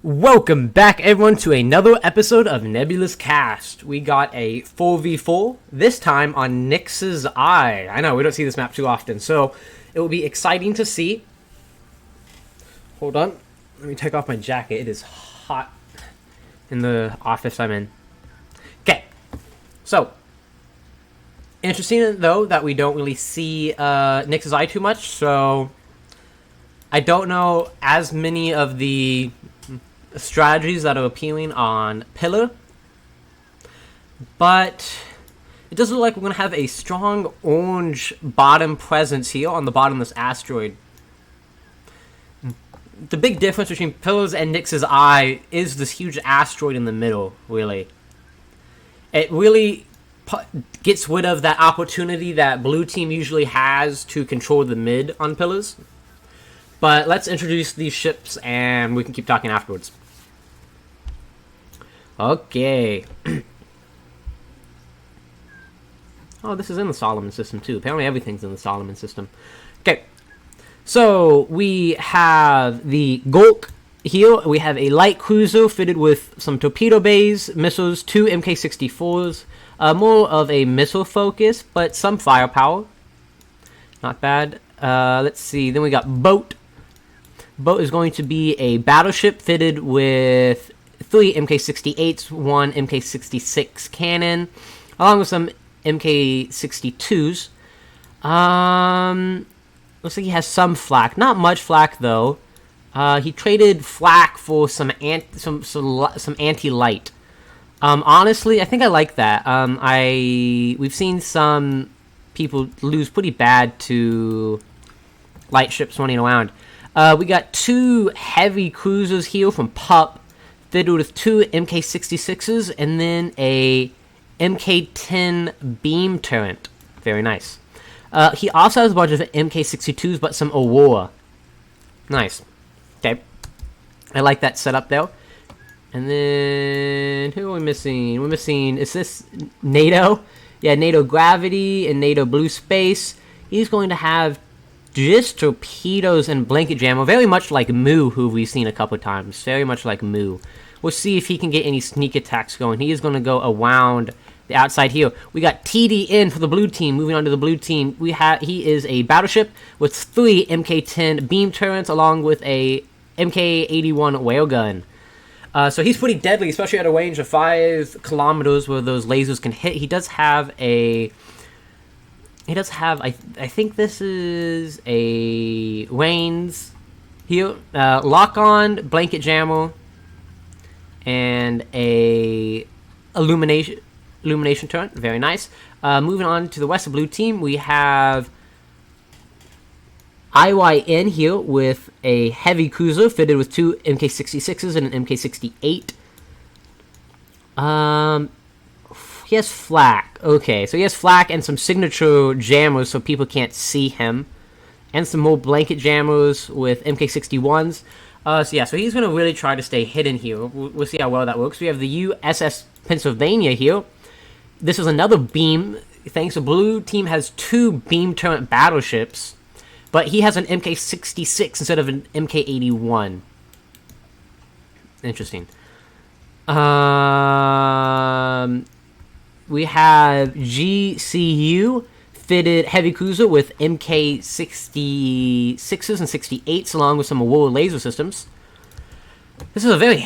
Welcome back, everyone, to another episode of Nebulous Cast. We got a 4v4, this time on Nyx's Eye. I know, we don't see this map too often, so it will be exciting to see. Hold on, let me take off my jacket. It is hot in the office I'm in. Okay, so, interesting, though, that we don't really see Nyx's Eye too much, so I don't know as many of the strategies that are appealing on Pillar, but it does look like we're going to have a strong orange bottom presence here on the bottom of this asteroid. The big difference between Pillars and Nyx's Eye is this huge asteroid in the middle, really. It really gets rid of that opportunity that blue team usually has to control the mid on Pillars. But let's introduce these ships and we can keep talking afterwards. Okay. Oh, this is in the Solomon system too. Apparently everything's in the Solomon system. Okay. So, we have the Gulk here. We have a light cruiser fitted with some torpedo bays, missiles, 2 MK-64s. More of a missile focus, but some firepower. Not bad. Let's see. Then we got Boat. Boat is going to be a battleship fitted with 3 MK-68s, 1 MK-66 cannon, along with some MK-62s. Looks like he has some flak. Not much flak, though. He traded flak for some anti-light. Honestly, I think I like that. We've seen some people lose pretty bad to light ships running around. We got 2 heavy cruisers here from PUP, fitted with 2 MK-66s, and then a MK-10 beam turret. Very nice. He also has a bunch of MK-62s, but some Aurora. Nice. Okay. I like that setup, though. And then, who are we missing? We're missing, is this NATO? Yeah, NATO Gravity and NATO Blue Space. He's going to have just torpedoes and blanket jammer, very much like Moo, who we've seen a couple times. Very much like Moo. We'll see if he can get any sneak attacks going. He is going to go around the outside here. We got TDN for the blue team. Moving on to the blue team, he is a battleship with 3 MK-10 beam turrets, along with a MK-81 whale gun. So he's pretty deadly, especially at a range of 5 kilometers where those lasers can hit. He does have, I think this is a Reigns here, lock-on, blanket jammer, and a illumination turret. Very nice. Moving on to the Western blue team, we have IYN here with a heavy cruiser fitted with 2 MK-66s and an MK-68. He has flak. Okay, so he has flak and some signature jammers so people can't see him. And some more blanket jammers with MK-61s. So he's going to really try to stay hidden here. We'll see how well that works. We have the USS Pennsylvania here. This is another beam. Thanks, the blue team has 2 beam turret battleships. But he has an MK-66 instead of an MK-81. Interesting. We have GCU fitted heavy cruiser with MK-66s and 68s, along with some Aurora laser systems. This is a very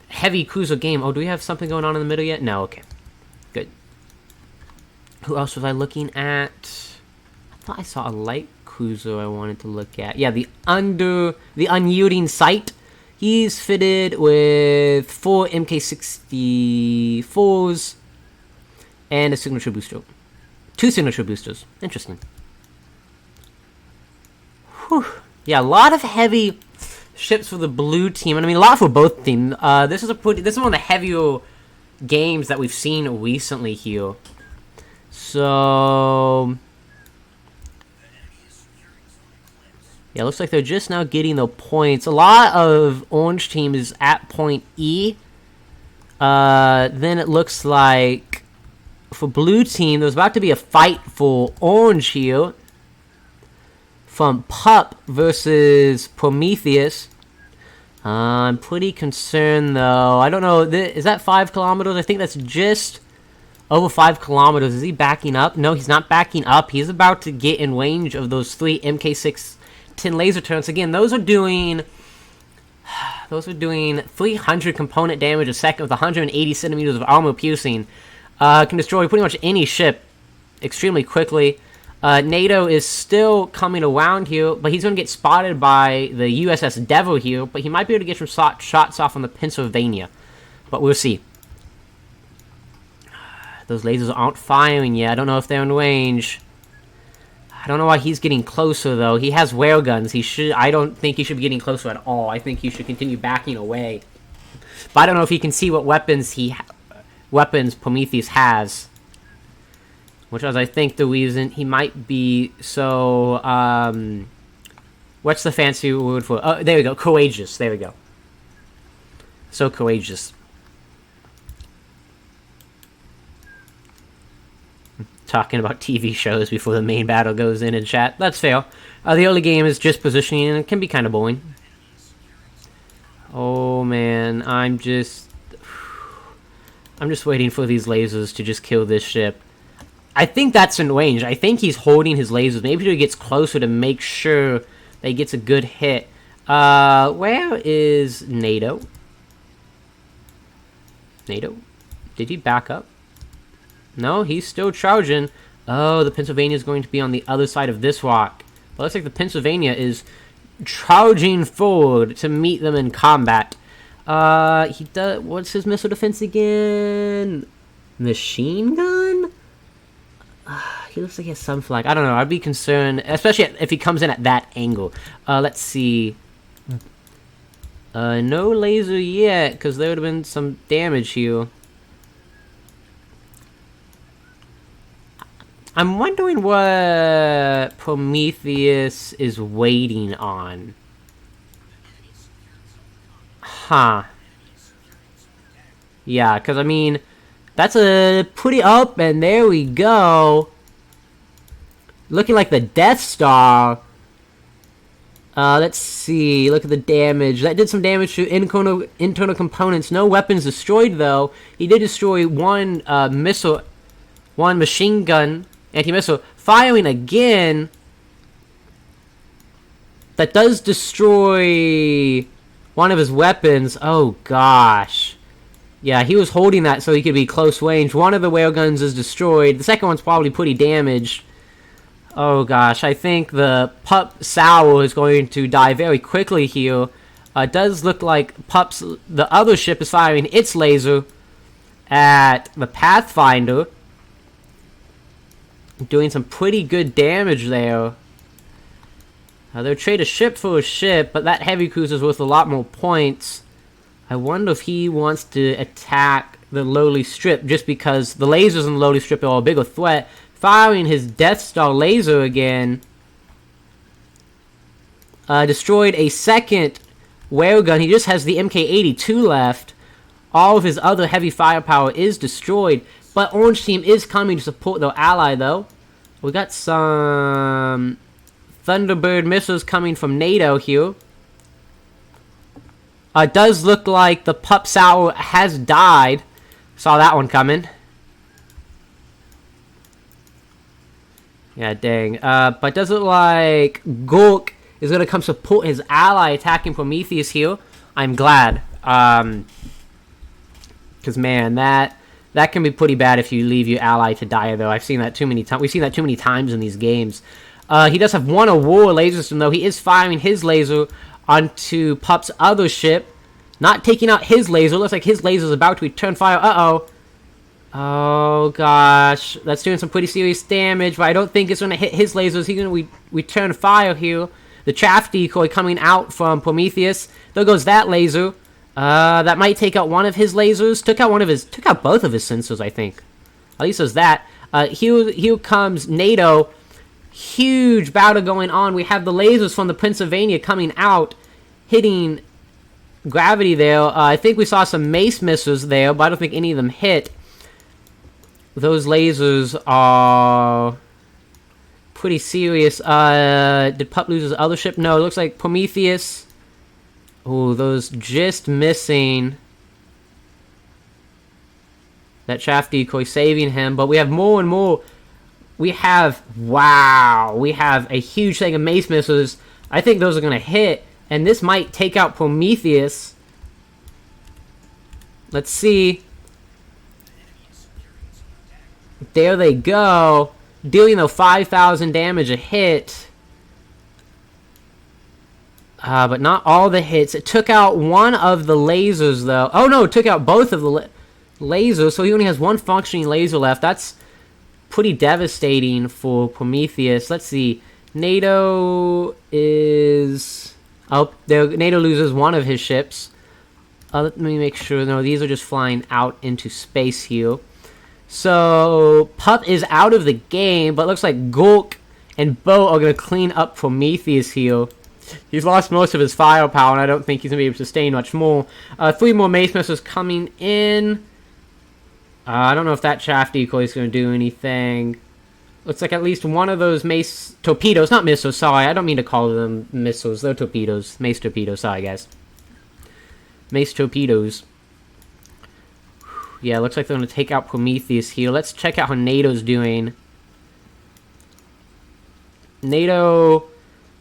heavy cruiser game. Oh, do we have something going on in the middle yet? No, okay. Good. Who else was I looking at? I thought I saw a light cruiser I wanted to look at. Yeah, the unyielding sight. He's fitted with 4 MK-64s and a signature booster. 2 signature boosters. Interesting. Whew. Yeah, a lot of heavy ships for the blue team, and I mean a lot for both teams. This is one of the heavier games that we've seen recently here. So yeah, looks like they're just now getting the points. A lot of orange team is at point E. Then it looks like for blue team, there's about to be a fight for orange here. From Pup versus Prometheus. I'm pretty concerned, though. I don't know. Is that 5 kilometers? I think that's just over 5 kilometers. Is he backing up? No, he's not backing up. He's about to get in range of those 3 MK6 10 laser turrets. Again, those are doing 300 component damage a second with 180 centimeters of armor piercing. Can destroy pretty much any ship extremely quickly. NATO is still coming around here, but he's going to get spotted by the USS Devil here, but he might be able to get some shots off on the Pennsylvania. But we'll see. Those lasers aren't firing yet. I don't know if they're in range. I don't know why he's getting closer, though. He has railguns. I don't think he should be getting closer at all. I think he should continue backing away. But I don't know if he can see what weapons Prometheus has. Which was, I think, the reason he might be so, what's the fancy word for, oh, there we go, courageous, there we go. So courageous. Talking about TV shows before the main battle goes in chat, that's fair. The early game is just positioning, and it can be kind of boring. Oh, man, I'm just waiting for these lasers to just kill this ship. I think that's in range. I think he's holding his lasers. Maybe he gets closer to make sure that he gets a good hit. Where is NATO? NATO? Did he back up? No, he's still charging. Oh, the Pennsylvania is going to be on the other side of this rock. But it looks like the Pennsylvania is charging forward to meet them in combat. He does. What's his missile defense again? Machine gun? He looks like he has some flag. I don't know. I'd be concerned, especially if he comes in at that angle. Let's see. No laser yet, because there would have been some damage here. I'm wondering what Prometheus is waiting on. Huh. Yeah, because, I mean, that's a pretty up, and there we go. Looking like the Death Star. Let's see. Look at the damage. That did some damage to internal components. No weapons destroyed, though. He did destroy one missile, one machine gun, anti-missile. Firing again. That does destroy one of his weapons. Oh, gosh. Yeah, he was holding that so he could be close range. One of the railguns is destroyed. The second one's probably pretty damaged. Oh gosh, I think the Pup Sour is going to die very quickly here. It does look like the other ship is firing its laser at the Pathfinder. Doing some pretty good damage there. They'll trade a ship for a ship, but that heavy cruiser is worth a lot more points. I wonder if he wants to attack the lowly strip just because the lasers in the lowly strip are a bigger threat. Firing his Death Star laser again. Destroyed a second railgun. He just has the MK82 left. All of his other heavy firepower is destroyed. But Orange Team is coming to support their ally, though. We got some Thunderbird missiles coming from NATO here. It does look like the Pup Sour has died. Saw that one coming. Yeah, dang. But it does look like Gork is going to come support his ally attacking Prometheus here. I'm glad. Because, man, that can be pretty bad if you leave your ally to die, though. I've seen that too many times. We've seen that too many times in these games. He does have one Aurora laser system, though. He is firing his laser onto Pup's other ship. Not taking out his laser. Looks like his laser is about to return fire. Uh-oh. Oh, gosh. That's doing some pretty serious damage, but I don't think it's going to hit his lasers. He's going to return fire here. The chaff decoy coming out from Prometheus. There goes that laser. That might take out one of his lasers. Took out both of his sensors, I think. At least there's that. Here comes NATO. Huge battle going on. We have the lasers from the Pennsylvania coming out, hitting gravity there. I think we saw some Mace missiles there, but I don't think any of them hit. Those lasers are pretty serious. Did Pup lose his other ship? No, it looks like Prometheus Oh, those just missing. That chaff decoy saving him, but we have more and more. We have, wow, we have a huge thing of mace missiles. I think those are going to hit, and this might take out Prometheus. Let's see. There they go. Dealing the 5,000 damage a hit. But not all the hits. It took out one of the lasers, though. Oh, no, it took out both of the lasers, so he only has one functioning laser left. That's pretty devastating for Prometheus. Let's see. NATO is... Oh, NATO loses one of his ships. Let me make sure. No, these are just flying out into space here. So, Pup is out of the game, but looks like Gulk and Bo are going to clean up Prometheus here. He's lost most of his firepower, and I don't think he's going to be able to sustain much more. 3 more Mace missiles coming in. I don't know if that chaff decoy is going to do anything. Looks like at least one of those Mace torpedoes, not missiles, sorry. I don't mean to call them missiles. They're torpedoes. Mace torpedoes, sorry, guys. Mace torpedoes. Yeah, looks like they're going to take out Prometheus here. Let's check out how NATO's doing. NATO...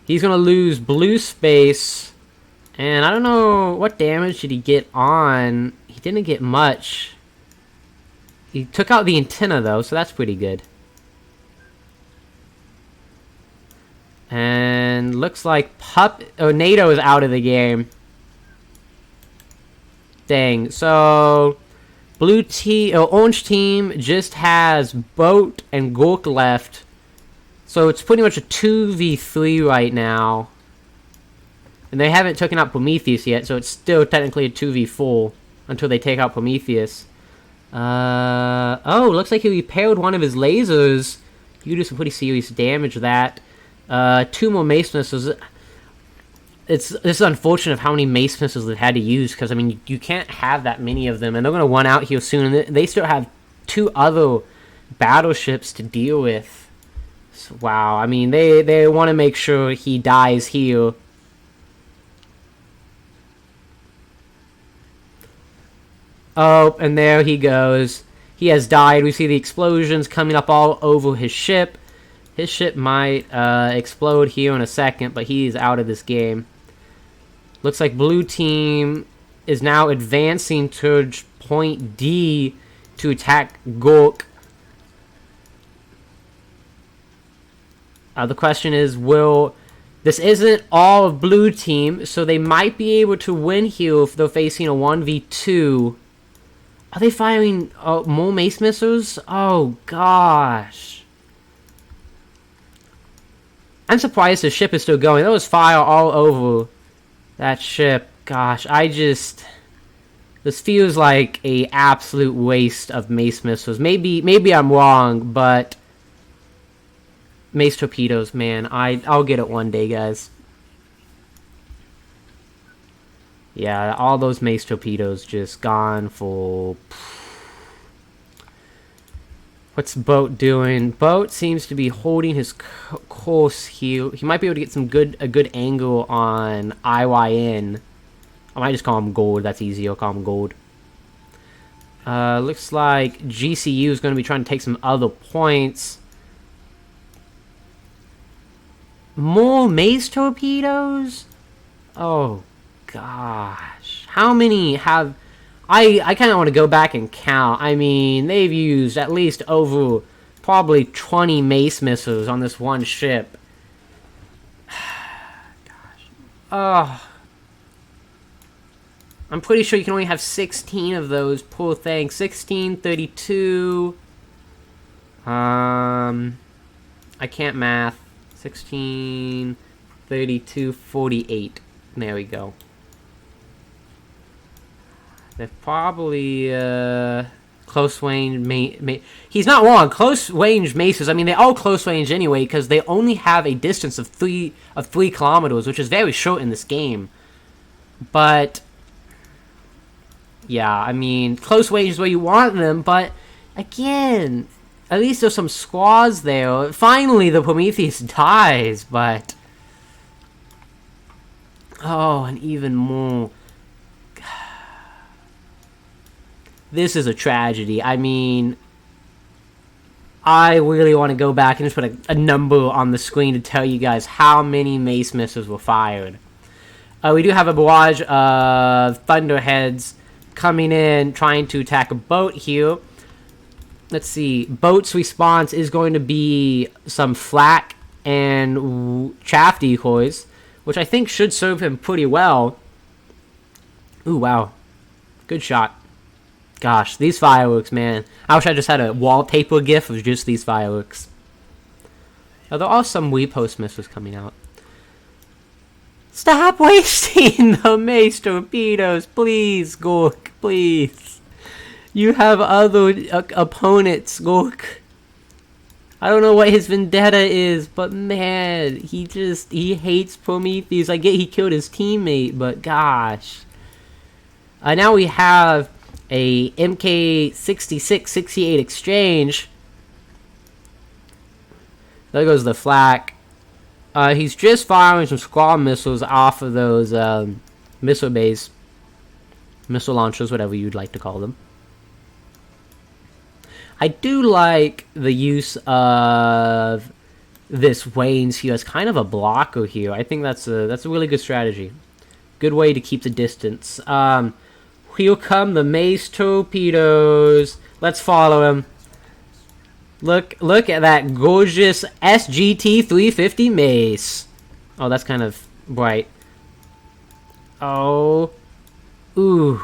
He's going to lose blue space, and I don't know what damage did he get on. He didn't get much. He took out the antenna, though, so that's pretty good. And looks like NATO is out of the game. Dang. So, orange team just has Boat and Gork left. So it's pretty much a 2v3 right now. And they haven't taken out Prometheus yet, so it's still technically a 2v4 until they take out Prometheus. Oh, looks like he repaired one of his lasers. You can do some pretty serious damage with that. 2 more Mace missiles. This is unfortunate of how many Mace missiles they've had to use, because, I mean, you can't have that many of them, and they're going to run out here soon. And they still have 2 other battleships to deal with. So, wow, I mean, they want to make sure he dies here. Oh, and there he goes. He has died. We see the explosions coming up all over his ship. His ship might explode here in a second, but he's out of this game. Looks like blue team is now advancing towards point D to attack Gork. The question is, this isn't all of blue team, so they might be able to win here if they're facing a 1v2. Are they firing more Mace missiles? Oh, gosh. I'm surprised the ship is still going. There was fire all over that ship. Gosh, this feels like a absolute waste of Mace missiles. Maybe I'm wrong, but... Mace torpedoes, man. I'll get it one day, guys. Yeah, all those Mace torpedoes just gone for... What's Boat doing? Boat seems to be holding his course here. He might be able to get a good angle on IYN. I might just call him Gold. That's easy. I'll call him Gold. Looks like GCU is going to be trying to take some other points. More Mace torpedoes? Oh, gosh. How many have... I kind of want to go back and count. I mean, they've used at least over probably 20 Mace missiles on this one ship. Gosh. Oh. I'm pretty sure you can only have 16 of those. Poor thing. 16, 32. I can't math. 16, 32, 48. There we go. They're probably close range. He's not wrong. Close range maces. I mean, they're all close range anyway, because they only have a distance of 3 kilometers, which is very short in this game. But yeah, I mean, close range is where you want them. But again, at least there's some squads there. Finally, the Prometheus dies, but Oh, and even more. This is a tragedy. I mean, I really want to go back and just put a number on the screen to tell you guys how many Mace missiles were fired. We do have a barrage of Thunderheads coming in, trying to attack a boat here. Let's see. Boat's response is going to be some flak and chaff decoys, which I think should serve him pretty well. Ooh, wow. Good shot. Gosh, these fireworks, man. I wish I just had a wallpaper gif of just these fireworks. Oh, there are some repost missiles coming out. Stop wasting the Mace torpedoes, please, Gork, please. You have other opponents, Gork. I don't know what his vendetta is, but man, he hates Prometheus. I get he killed his teammate, but gosh. Now we have a MK66-68 exchange. There goes the flak. He's just firing some squad missiles off of those missile bays. Missile launchers, whatever you'd like to call them. I do like the use of this Wayne's here as kind of a blocker here. I think that's a really good strategy. Good way to keep the distance. Here come the Mace torpedoes. Let's follow him. Look at that gorgeous SGT 350 Mace. Oh, that's kind of bright. Oh. Ooh.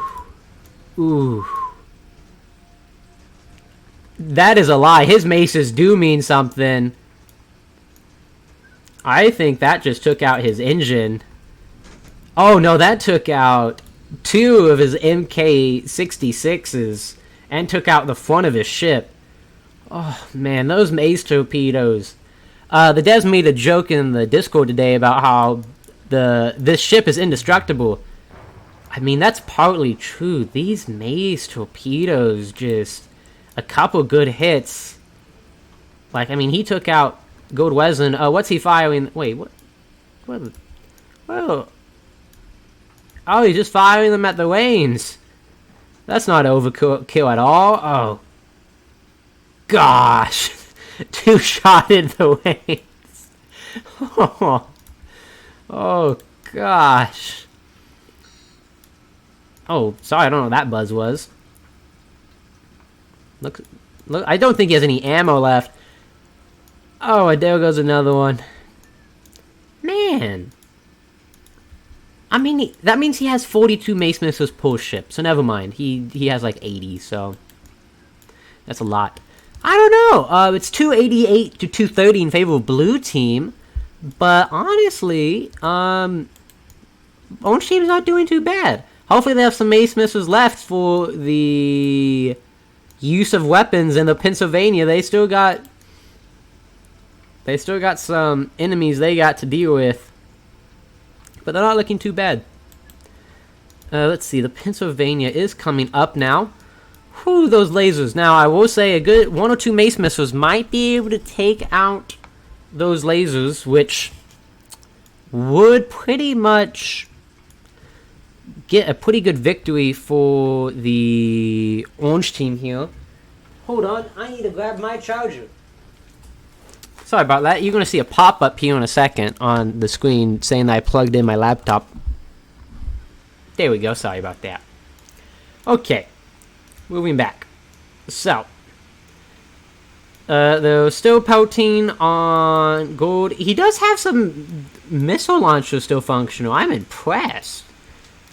Ooh. That is a lie. His maces do mean something. I think that just took out his engine. Oh, no, that took out 2 of his MK66s and took out the front of his ship. Oh, man, those Mace torpedoes. The devs made a joke in the Discord today about how this ship is indestructible. I mean, that's partly true. These Mace torpedoes, just a couple good hits. Like, I mean, he took out Gold Weslin. What's he firing? Wait, what? Whoa. Oh, he's just firing them at the lanes. That's not overkill at all. Oh. Gosh. 2-shotted the lanes. Oh, gosh. Oh, sorry, I don't know what that buzz was. Look, I don't think he has any ammo left. Oh, and there goes another one. Man. I mean, that means he has 42 Mace missiles per ship, so never mind. He has like 80, so that's a lot. I don't know. It's 288 to 230 in favor of blue team, but honestly, orange team's not doing too bad. Hopefully they have some Mace missiles left for the use of weapons in the Pennsylvania. They still got some enemies they got to deal with. But they're not looking too bad. Let's see. The Pennsylvania is coming up now. Whew, those lasers. Now, I will say a good 1 or 2 Mace missiles might be able to take out those lasers, which would pretty much get a pretty good victory for the orange team here. Hold on. I need to grab my charger. Sorry about that. You're going to see a pop-up here in a second on the screen saying that I plugged in my laptop. There we go. Sorry about that. Okay. Moving back. So. They're still pouting on gold. He does have some missile launchers still functional. I'm impressed.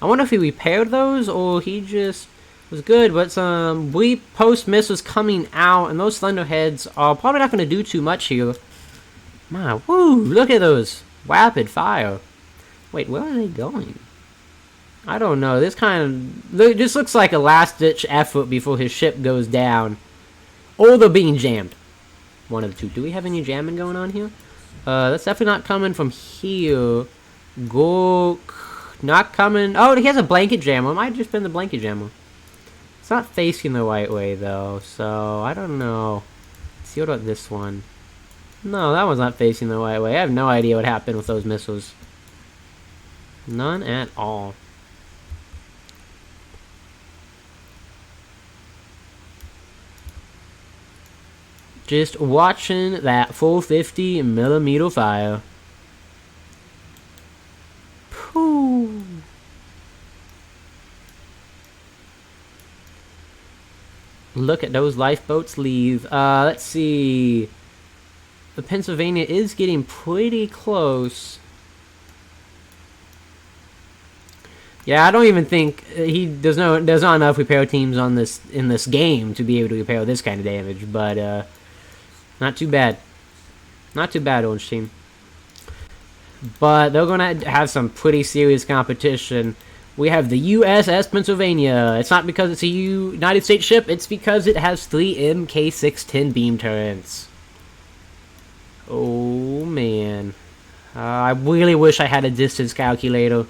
I wonder if he repaired those or he just was good. But some post missiles coming out, and those Thunderheads are probably not going to do too much here. My, woo! Look at those rapid fire. Wait, where are they going? I don't know. This just looks like a last-ditch effort before his ship goes down. Or they're being jammed. One of the two. Do we have any jamming going on here? That's definitely not coming from here. Go. Not coming. Oh, he has a blanket jammer. It might have just been the blanket jammer. It's not facing the right way, though. So, I don't know. Let's see what about this one. No, that one's not facing the right way. I have no idea what happened with those missiles. None at all. Just watching that 450 millimeter fire. Pooh. Look at those lifeboats leave. Let's see. The Pennsylvania is getting pretty close. Yeah, I don't even think there's not enough repair teams on this in this game to be able to repair this kind of damage, but not too bad. Not too bad, Orange Team. But they're gonna have some pretty serious competition. We have the USS Pennsylvania. It's not because it's a United States ship, it's because it has 3 MK610 beam turrets. Oh man. I really wish I had a distance calculator.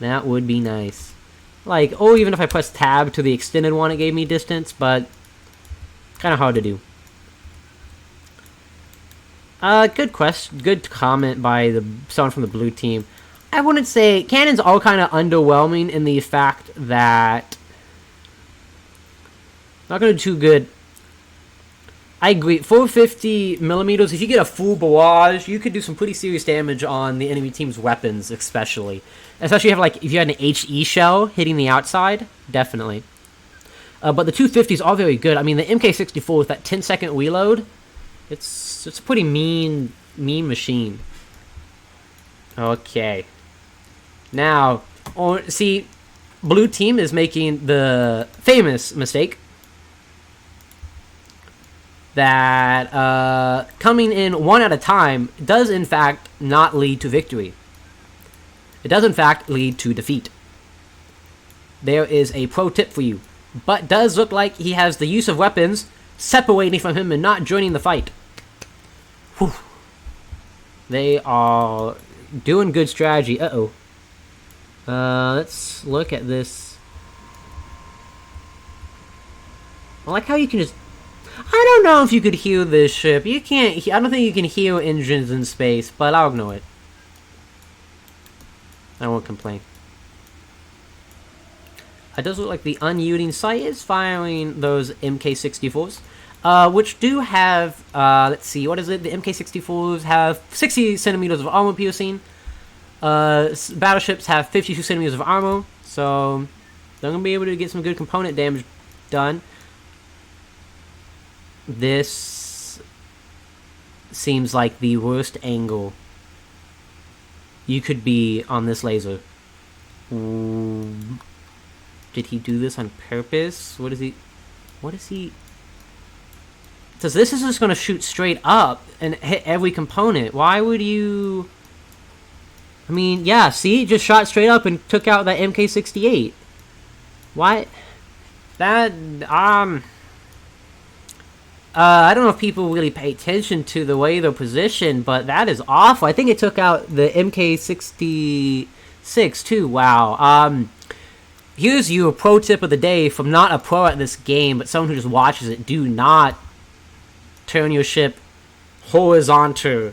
That would be nice. Like, or even if I press tab to the extended one, it gave me distance, but kind of hard to do. Good comment by someone from the blue team. I wouldn't say cannons all kind of underwhelming in the fact that not going to do too good. I agree. 450 millimeters. If you get a full barrage, you could do some pretty serious damage on the enemy team's weapons, especially if you have if you had an HE shell hitting the outside, definitely. But the 250s are very good. I mean, the MK64 with that 10-second reload, it's a pretty mean machine. Okay. Now, see, blue team is making the famous mistake that coming in one at a time does in fact not lead to victory. It does in fact lead to defeat. There is a pro tip for you, but does look like he has the use of weapons separating from him and not joining the fight. Whew. They are doing good strategy. Let's look at this. I like how you can just... I don't know if you could heal this ship. You can't... I don't think you can heal engines in space, but I'll ignore it. I won't complain. It does look like the unyielding sight is firing those MK64s. Which do have... let's see, what is it? The MK64s have 60 centimeters of armor piercing. Battleships have 52 centimeters of armor, so they're going to be able to get some good component damage done. This seems like the worst angle you could be on this laser. Did he do this on purpose? What is he... Because this is just going to shoot straight up and hit every component. Why would you... I mean, yeah, see? It just shot straight up and took out that MK68. Why? That, I don't know if people really pay attention to the way they're positioned, but that is awful. I think it took out the MK66 too. Wow. Here's your pro tip of the day from not a pro at this game, but someone who just watches it. Do not turn your ship horizontal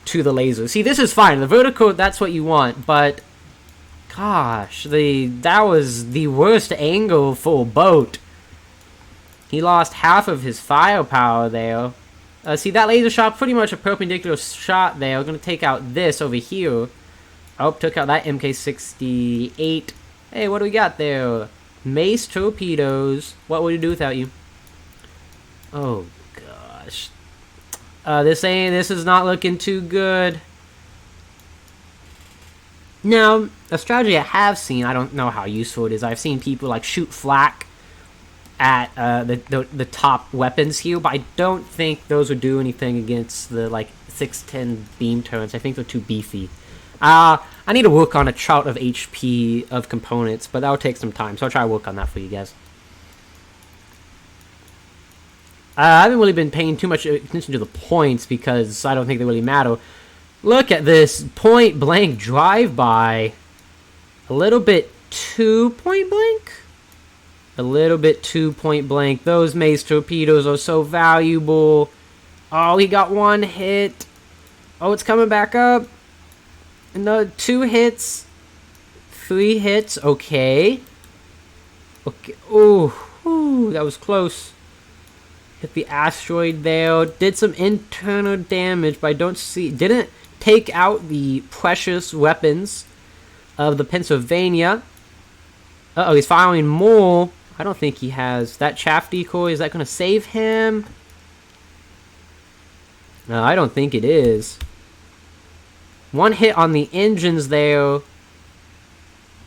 to the laser. See, this is fine. The vertical, that's what you want, but gosh, that was the worst angle for a boat. He lost half of his firepower there. See, that laser shot, pretty much a perpendicular shot there. We're going to take out this over here. Oh, took out that MK68. Hey, what do we got there? Mace torpedoes. What would we do without you? Oh, gosh. This is not looking too good. Now, a strategy I have seen, I don't know how useful it is. I've seen people, shoot flak at the top weapons here, but I don't think those would do anything against the 610 beam turrets. I think they're too beefy. I need to work on a chart of HP of components, but that'll take some time, so I'll try to work on that for you guys. I haven't really been paying too much attention to the points because I don't think they really matter. Look at this point blank drive-by. A little bit too point blank? A little bit too point blank. Those Mace torpedoes are so valuable. Oh, he got one hit. Oh, it's coming back up. No, 2 hits. 3 hits. Okay. Okay. Ooh, that was close. Hit the asteroid there. Did some internal damage, but I don't see... Didn't take out the precious weapons of the Pennsylvania. Uh-oh, he's firing more. I don't think he has. That chaff decoy, is that going to save him? No, I don't think it is. 1 hit on the engines there.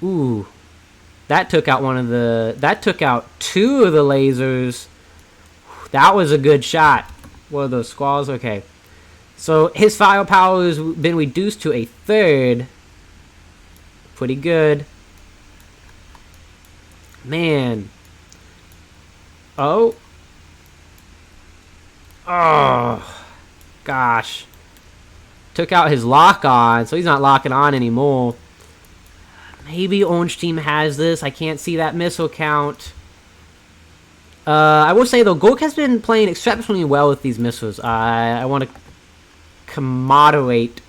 Ooh. That took out one of the... That took out 2 of the lasers. That was a good shot. What are those squalls? Okay. So his firepower has been reduced to a 1/3. Pretty good. Man. Oh. Oh. Gosh. Took out his lock-on, so he's not locking on anymore. Maybe Orange Team has this. I can't see that missile count. I will say, though, Gork has been playing exceptionally well with these missiles. I want to commemorate.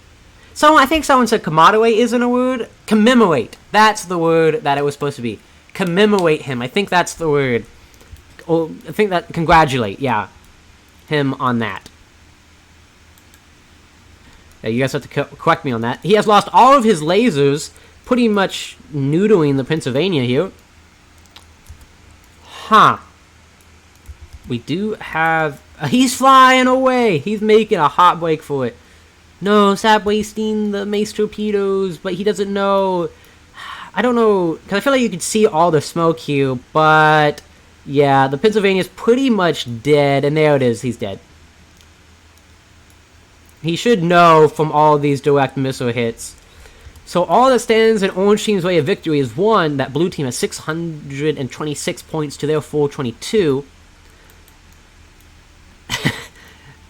I think someone said commemorate isn't a word. Commemorate. That's the word that it was supposed to be. Commemorate him. I think that's the word. Oh, I think that... Congratulate, yeah. Him on that. Yeah, you guys have to correct me on that. He has lost all of his lasers, pretty much noodling the Pennsylvania here. Huh. We do have... he's flying away! He's making a hot break for it. No, stop wasting the Mace torpedoes, but he doesn't know... I don't know, because I feel like you could see all the smoke here, but... Yeah, the Pennsylvania's pretty much dead, and there it is, he's dead. He should know from all these direct missile hits. So all that stands in Orange Team's way of victory is 1, that Blue Team has 626 points to their 422.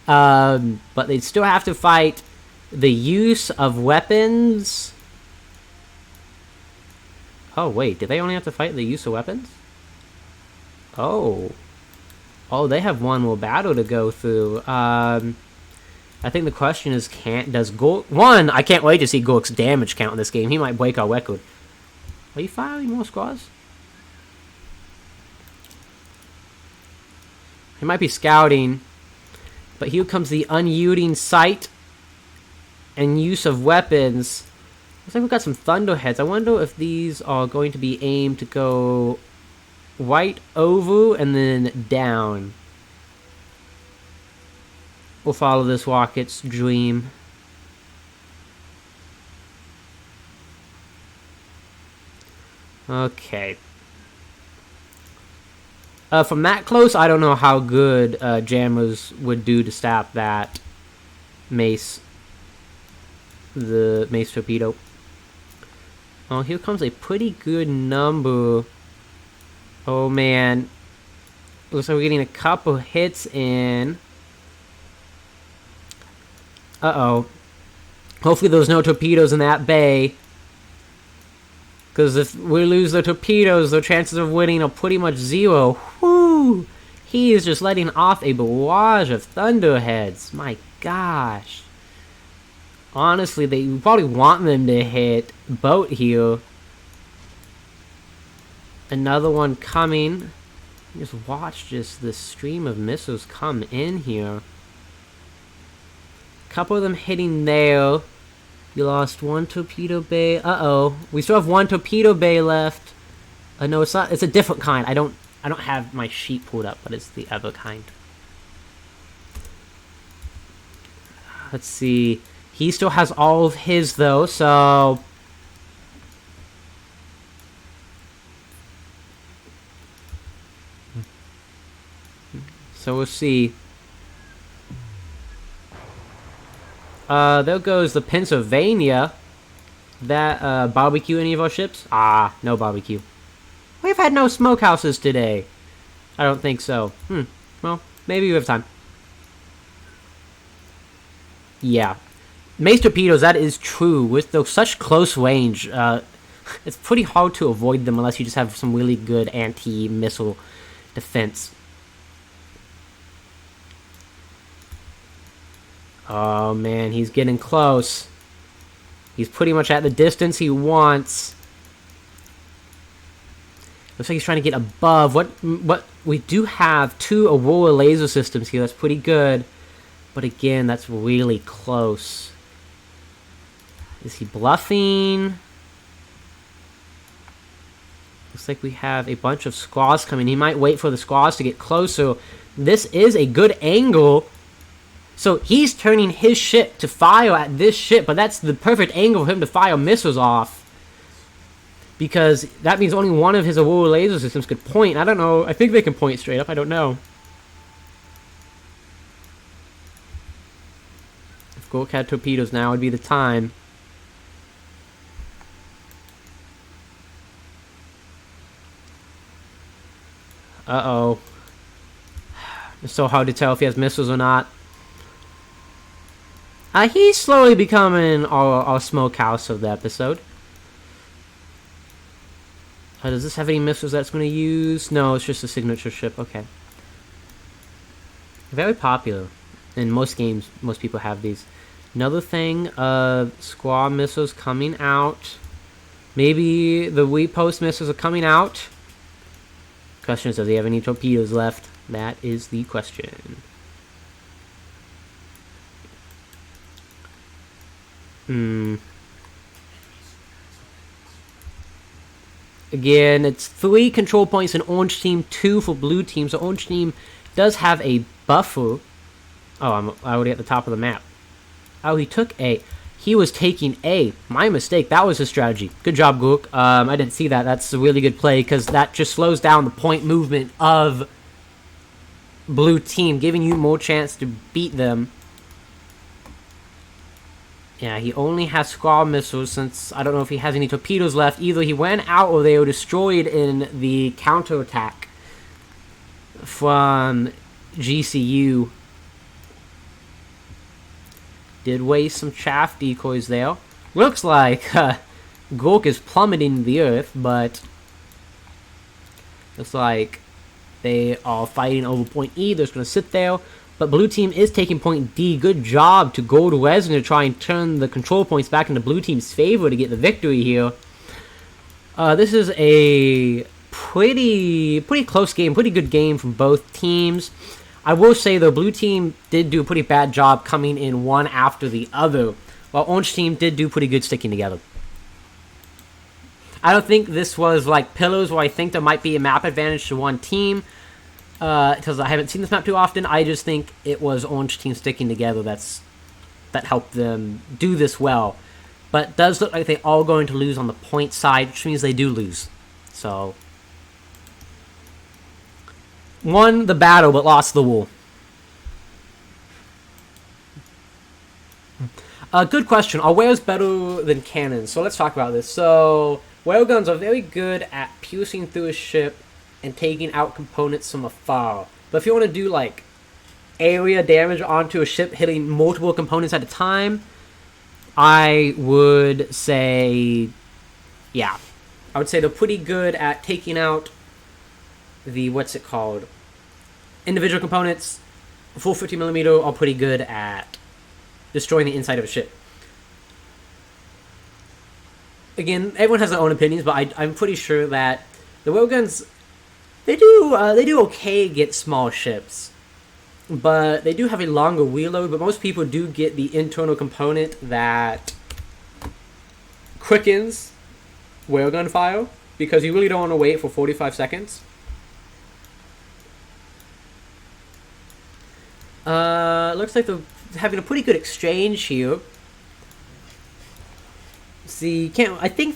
But they still have to fight the use of weapons. Oh, wait. Did they only have to fight the use of weapons? Oh. Oh, they have one more battle to go through. I think the question is, does Gork... 1, I can't wait to see Gork's damage count in this game. He might break our record. Are you firing more squads? He might be scouting. But here comes the unyielding sight and use of weapons. Looks like we've got some thunderheads. I wonder if these are going to be aimed to go right over and then down. We'll follow this rocket's dream. Okay. From that close, I don't know how good jammers would do to stop that Mace. The Mace torpedo. Oh, here comes a pretty good number. Oh, man. Looks like we're getting a couple hits in. Uh-oh. Hopefully there's no torpedoes in that bay. Because if we lose the torpedoes, the chances of winning are pretty much 0. Whoo! He is just letting off a barrage of thunderheads. My gosh. Honestly, they probably want them to hit boat here. Another one coming. Just watch this stream of missiles come in here. Couple of them hitting there. You lost 1 torpedo bay. Uh-oh. We still have 1 torpedo bay left. No, it's not. It's a different kind. I don't have my sheet pulled up, but it's the other kind. Let's see. He still has all of his, though, so... So we'll see. There goes the Pennsylvania. That, barbecue any of our ships? Ah, no barbecue. We've had no smokehouses today. I don't think so. Well, maybe we have time. Yeah. Mace torpedoes, that is true. With such close range, it's pretty hard to avoid them unless you just have some really good anti-missile defense. Oh, man, he's getting close. He's pretty much at the distance he wants. Looks like he's trying to get above. What we do have 2 Aurora laser systems here. That's pretty good. But again, that's really close. Is he bluffing? Looks like we have a bunch of squaws coming. He might wait for the squaws to get closer. This is a good angle. So he's turning his ship to fire at this ship, but that's the perfect angle for him to fire missiles off. Because that means only one of his Aurora laser systems could point. I don't know. I think they can point straight up. I don't know. If Gork had torpedoes now, would be the time. Uh-oh. It's so hard to tell if he has missiles or not. He's slowly becoming our smokehouse of the episode. Does this have any missiles that's going to use? No, it's just a signature ship. Okay. Very popular. In most games, most people have these. Another thing, squad missiles coming out. Maybe the repost missiles are coming out. Question is, does he have any torpedoes left? That is the question. Again, it's 3 control points in orange team, 2 for blue team. So orange team does have a buffer. Oh, I'm already at the top of the map. Oh, he took A. He was taking A. My mistake. That was his strategy. Good job, Gook. I didn't see that. That's a really good play because that just slows down the point movement of blue team, giving you more chance to beat them. Yeah, he only has squad missiles since I don't know if he has any torpedoes left. Either he went out or they were destroyed in the counterattack from GCU. Did waste some chaff decoys there. Looks like Gork is plummeting the earth, but looks like they are fighting over point E. They're just going to sit there. But blue team is taking point D. Good job to Gold Resin to try and turn the control points back into blue team's favor to get the victory here. This is a pretty close game, pretty good game from both teams. I will say, though, blue team did do a pretty bad job coming in one after the other, while orange team did do pretty good sticking together. I don't think this was like Pillars where I think there might be a map advantage to one team. Because I haven't seen this map too often. I just think it was orange team sticking together that helped them do this well. But it does look like they're all going to lose on the point side, which means they do lose. So, won the battle but lost the war. Good question. Are whales better than cannons? So let's talk about this. So, whale guns are very good at piercing through a ship and taking out components from afar. But if you want to do like area damage onto a ship, hitting multiple components at a time, I would say, yeah, I would say they're pretty good at taking out the individual components. Full 50mm are pretty good at destroying the inside of a ship. Again, everyone has their own opinions, but I'm pretty sure that the whale guns, They do okay against small ships, but they do have a longer reload. But most people do get the internal component that quickens whale gun fire because you really don't want to wait for 45 seconds. Looks like they're having a pretty good exchange here. See, I think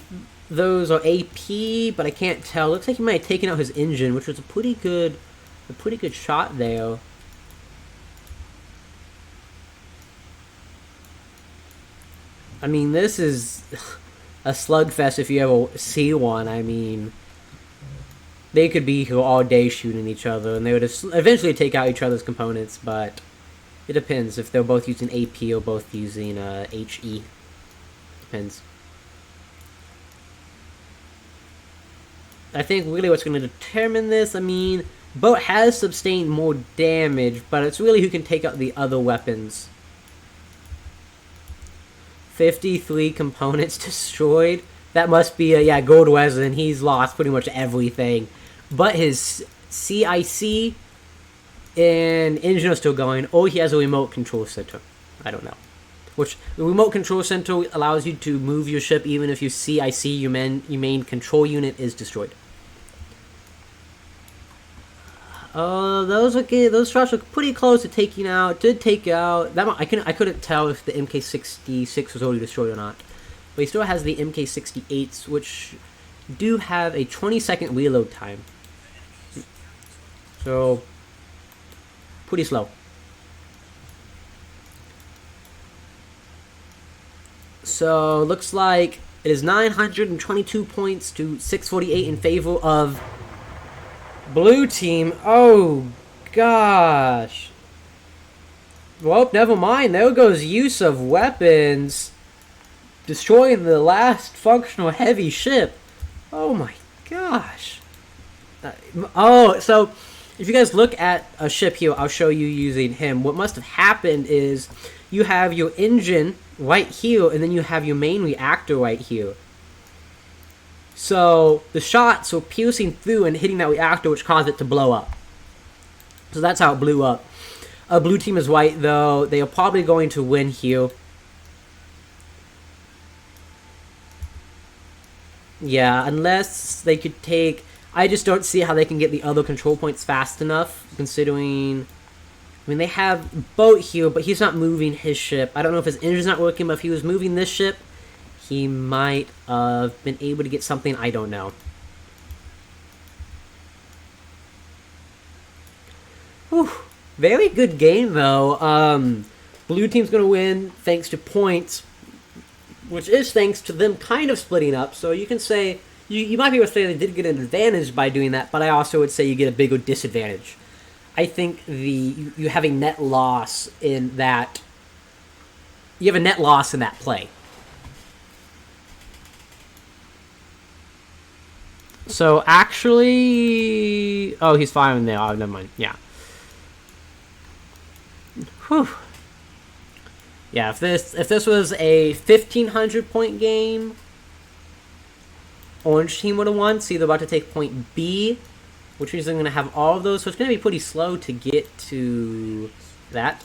those are AP, but I can't tell. Looks like he might have taken out his engine, which was a pretty good shot there. I mean, this is a slugfest if you ever see one. I mean, they could be here all day shooting each other, and they would eventually take out each other's components, but it depends if they're both using AP or both using HE. Depends. I think really what's going to determine this, I mean, boat has sustained more damage, but it's really who can take out the other weapons. 53 components destroyed. That must be yeah, Gold Wesson. He's lost pretty much everything, but his CIC and engine are still going. Or he has a remote control center. I don't know. Which the remote control center allows you to move your ship even if your CIC, your main control unit, is destroyed. Those shots look pretty close to taking out. Did take out that. I couldn't tell if the MK66 was already destroyed or not. But he still has the MK68s, which do have a 20-second reload time. So, pretty slow. So, looks like it is 922 points to 648 in favor of blue team. Oh, gosh. Well, never mind. There goes use of weapons. Destroying the last functional heavy ship. Oh my gosh. So if you guys look at a ship here, I'll show you using him. What must have happened is you have your engine right here, and then you have your main reactor right here. So the shots were piercing through and hitting that reactor, which caused it to blow up. So that's how it blew up. Blue team is white, though. They are probably going to win here. Yeah, unless they could take... I just don't see how they can get the other control points fast enough, considering... I mean, they have Boat here, but he's not moving his ship. I don't know if his engine's not working, but if he was moving this ship, he might have been able to get something. I don't know. Whew. Very good game, though. Blue team's going to win thanks to points, which is thanks to them kind of splitting up. So you can say, you might be able to say they did get an advantage by doing that, but I also would say you get a bigger disadvantage. I think you have a net loss in that. You have a net loss in that play. So actually, oh, he's firing there. Oh, never mind. Yeah. Whew. Yeah, if this was a 1,500 point game, orange team would have won. So they're about to take point B, which means they're going to have all of those. So it's going to be pretty slow to get to that.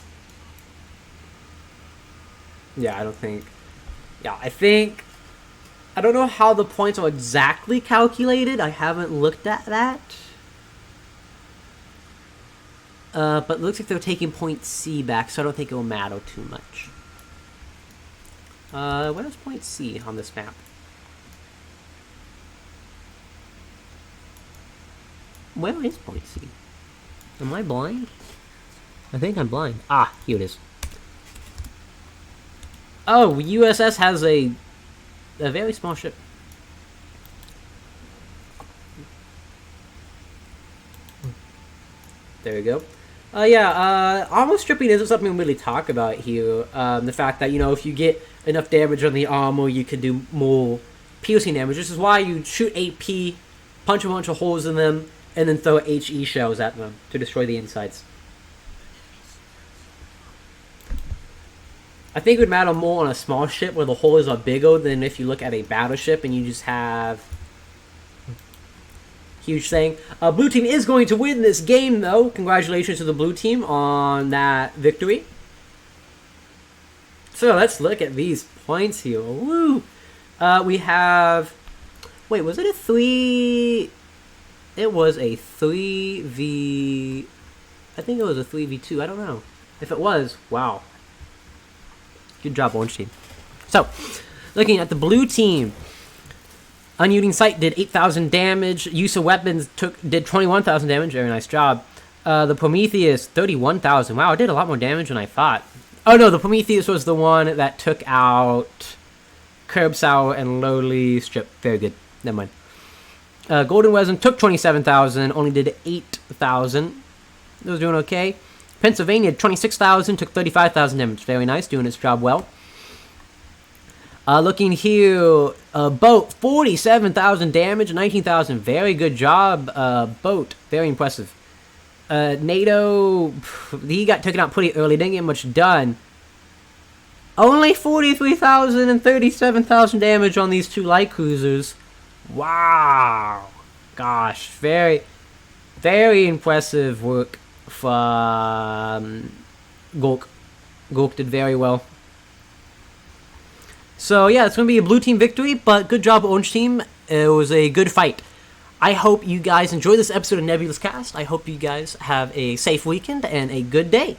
Yeah, I don't think. Yeah, I don't know how the points are exactly calculated. I haven't looked at that. But it looks like they're taking point C back, so I don't think it will matter too much. What is point C on this map? Where is point C? Am I blind? I think I'm blind. Ah, here it is. Oh, USS has a very small ship. There we go. Armor stripping isn't something we really talk about here. The fact that, if you get enough damage on the armor, you can do more piercing damage. This is why you shoot AP, punch a bunch of holes in them, and then throw HE shells at them to destroy the insides. I think it would matter more on a small ship where the holes are bigger than if you look at a battleship and you just have... Huge thing. Blue team is going to win this game, though. Congratulations to the blue team on that victory. So let's look at these points here. Woo! We have... Wait, was it a 3... It was a 3v... I think it was a 3v2. I don't know. If it was, wow. Good job, orange team. So, looking at the blue team... Unyielding Sight did 8,000 damage. Use of Weapons did 21,000 damage. Very nice job. The Prometheus, 31,000. Wow, it did a lot more damage than I thought. Oh, no, the Prometheus was the one that took out Curb Sour and Lowly Strip. Very good. Never mind. Golden Wesson took 27,000. Only did 8,000. It was doing okay. Pennsylvania, 26,000. Took 35,000 damage. Very nice. Doing its job well. Looking here, Boat, 47,000 damage, 19,000. Very good job, Boat. Very impressive. NATO, he got taken out pretty early. Didn't get much done. Only 43,000 and 37,000 damage on these two light cruisers. Wow. Gosh, very, very impressive work from Gulk. Gulk did very well. So yeah, it's going to be a blue team victory, but good job, orange team. It was a good fight. I hope you guys enjoy this episode of Nebulous Cast. I hope you guys have a safe weekend and a good day.